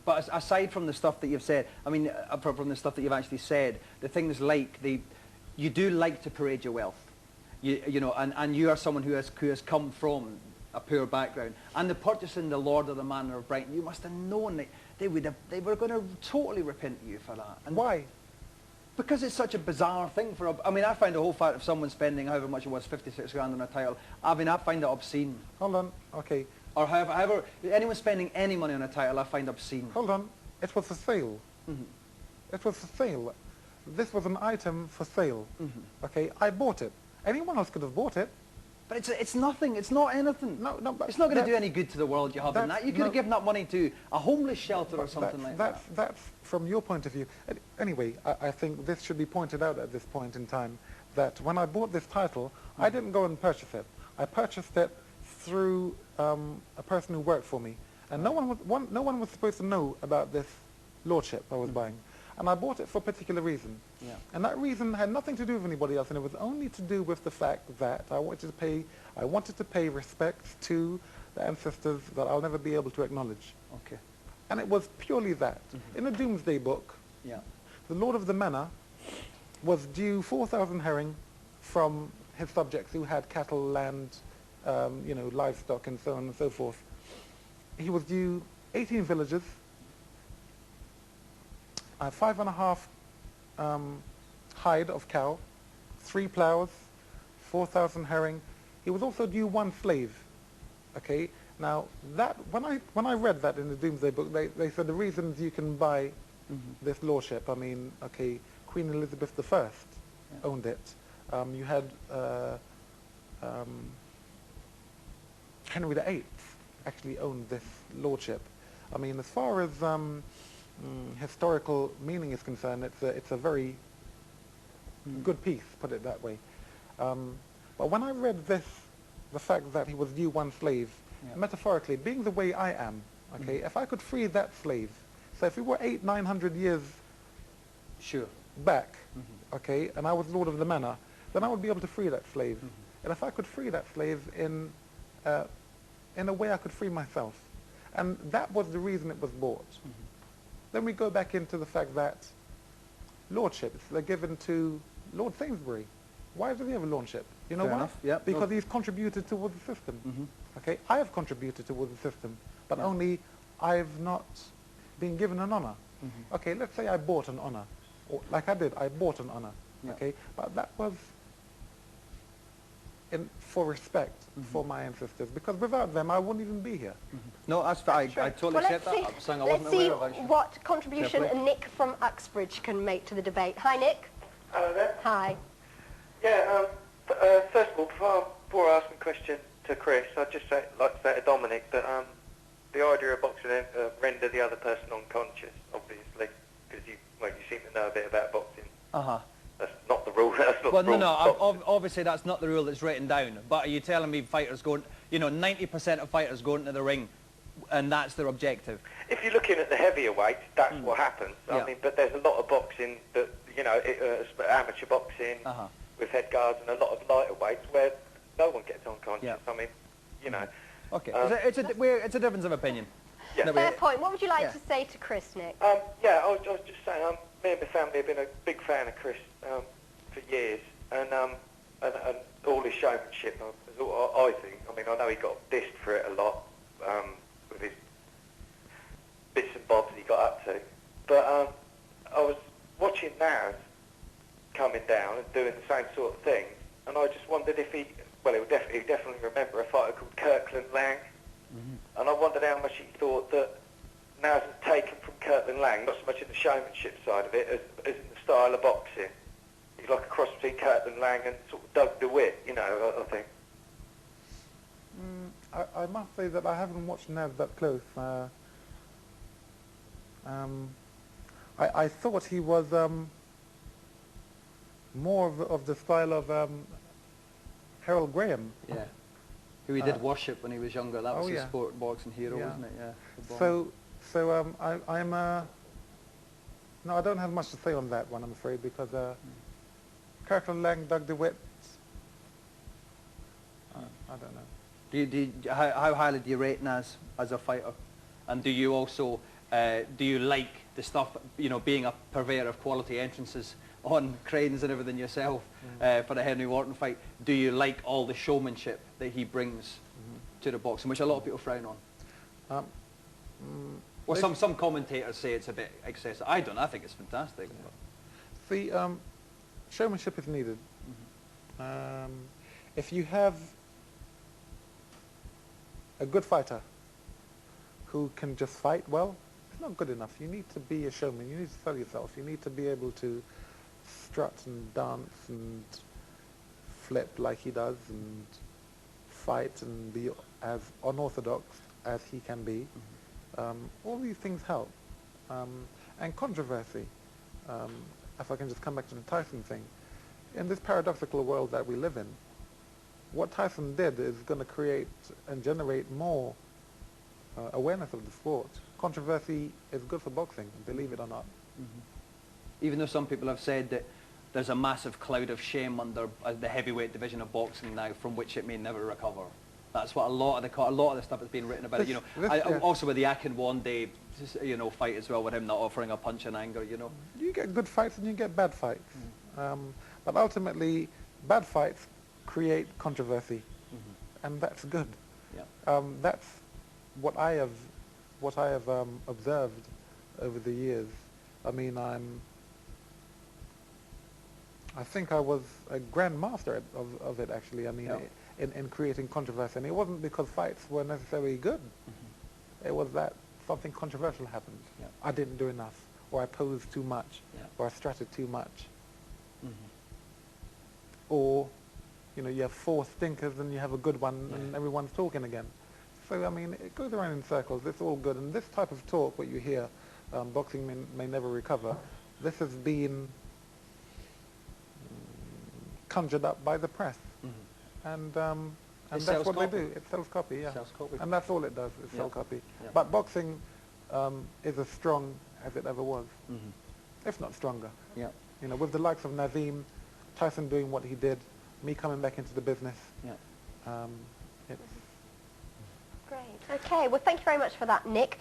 But aside from the stuff that you've said, I mean, from the stuff that you've actually said, the things like you do like to parade your wealth, you know, and you are someone who has come from a poor background, and the purchasing the Lord of the Manor of Brighton, you must have known that they were going to totally repent you for that. And why? Because it's such a bizarre thing for I mean, I find the whole fact of someone spending however much it was, 56 grand on a title, I mean, I find it obscene. Hold on, okay. Or however, anyone spending any money on a title, I find obscene. Hold on, it was for sale. Mm-hmm. It was for sale. This was an item for sale. Mm-hmm. Okay, I bought it. Anyone else could have bought it. But it's nothing, it's not anything. No, but it's not going to do any good to the world you have in that. You could have given that money to a homeless shelter or something like that. That's from your point of view. Anyway, I think this should be pointed out at this point in time, that when I bought this title, I didn't go and purchase it. I purchased it through a person who worked for me. And no one was supposed to know about this lordship I was buying. And I bought it for a particular reason. Yeah. And that reason had nothing to do with anybody else, and it was only to do with the fact that I wanted to pay respect to the ancestors that I'll never be able to acknowledge. Okay. And it was purely that. Mm-hmm. In the Doomsday Book, the Lord of the Manor was due 4,000 herring from his subjects who had cattle, land, you know, livestock, and so on and so forth. He was due 18 villages, 5.5 hide of cow, 3 plows, 4,000 herring. He was also due 1 slave. Okay. Now that when I read that in the Doomsday Book, they said the reasons you can buy this lordship. I mean, okay, Queen Elizabeth I owned it. You had Henry VIII actually owned this lordship. I mean, as far as historical meaning is concerned, it's a very good piece, put it that way. But when I read this, the fact that he was due 1 slave, metaphorically, being the way I am, okay, if I could free that slave, so if we were 800-900 years back, okay, and I was Lord of the Manor, then I would be able to free that slave. And if I could free that slave in a way I could free myself, and that was the reason it was bought. Then we go back into the fact that lordships, they're given to Lord Sainsbury. Why does he have a lordship? You know why? Yep. Because he's contributed towards the system. Okay, I have contributed towards the system, but only I've not been given an honor. Okay, let's say I bought an honor, or like I did, I bought an honor. Okay, but that was for respect for my ancestors, because without them I wouldn't even be here. No, that's fine. I totally accept that. I'm saying I wasn't aware of it. Let's see what contribution Nick from Uxbridge can make to the debate. Hi, Nick. Hello there. Hi. Yeah, first of all, before I ask my question to Chris, I'd just like to say to Dominic that the idea of boxing render the other person unconscious, obviously, because you seem to know a bit about boxing. That's not the rule. That's not the rule. No, obviously that's not the rule that's written down. But are you telling me fighters going, you know, 90% of fighters go into the ring, and that's their objective? If you're looking at the heavier weights, that's what happens. I mean, but there's a lot of boxing that, you know, amateur boxing with head guards and a lot of lighter weights where no one gets unconscious. I mean, you know. Okay, it's a difference of opinion. Fair point. What would you like to say to Chris, Nick? Yeah, I was just saying, me and my family have been a big fan of Chris for years, and all his showmanship, I think. I mean, I know he got dissed for it a lot with his bits and bobs he got up to, but I was watching Naz coming down and doing the same sort of thing, and I just wondered if he'll definitely remember a fighter called Kirkland Lang, and I wondered how much he thought that Naz has taken from Kirkland Lang, not so much in the showmanship side of it as in the style of boxing. He's like a cross between Kirkland Lang and sort of Doug DeWitt, you know, I think. I must say that I haven't watched Naz that close. I thought he was more of the style of Harold Graham. Yeah. Who he did worship when he was younger. That was his sport boxing hero, wasn't it? Yeah. So I'm no, I don't have much to say on that one, I'm afraid, because Kirkland Lang, Doug DeWitt, I don't know. How highly do you rate Naz as a fighter? And do you also Do you like the stuff, you know, being a purveyor of quality entrances on cranes and everything yourself for the Henry Wharton fight? Do you like all the showmanship that he brings to the boxing, which a lot of people frown on? Well, some commentators say it's a bit excessive. I don't. I think it's fantastic. The showmanship is needed. If you have a good fighter who can just fight well, it's not good enough. You need to be a showman. You need to sell yourself. You need to be able to strut and dance and flip like he does and fight and be as unorthodox as he can be. All these things help. And controversy. If I can just come back to the Tyson thing. In this paradoxical world that we live in, what Tyson did is going to create and generate more awareness of the sport. Controversy is good for boxing, believe it or not. Even though some people have said that there's a massive cloud of shame under the heavyweight division of boxing now, from which it may never recover. That's what a lot of the stuff has been written about. You know, also with the Akinwande, you know, fight as well, with him not offering a punch in anger. You know, you get good fights and you get bad fights, but ultimately, bad fights create controversy, and that's good. Yeah. That's what I have observed over the years. I mean, I think I was a grandmaster of it, actually. I mean, in creating controversy. And it wasn't because fights were necessarily good. It was that something controversial happened. I didn't do enough, or I posed too much, or I strutted too much. Or, you know, you have 4 stinkers and you have a good one and everyone's talking again. So, I mean, it goes around in circles. It's all good. And this type of talk, what you hear, boxing may never recover, this has been conjured up by the press. And that's what they do. It sells copy, yeah. Sells copy. And that's all it does, is sell copy. But boxing is as strong as it ever was, if not stronger. Yeah. You know, with the likes of Nazeem, Tyson doing what he did, me coming back into the business. Great. Okay, well, thank you very much for that, Nick.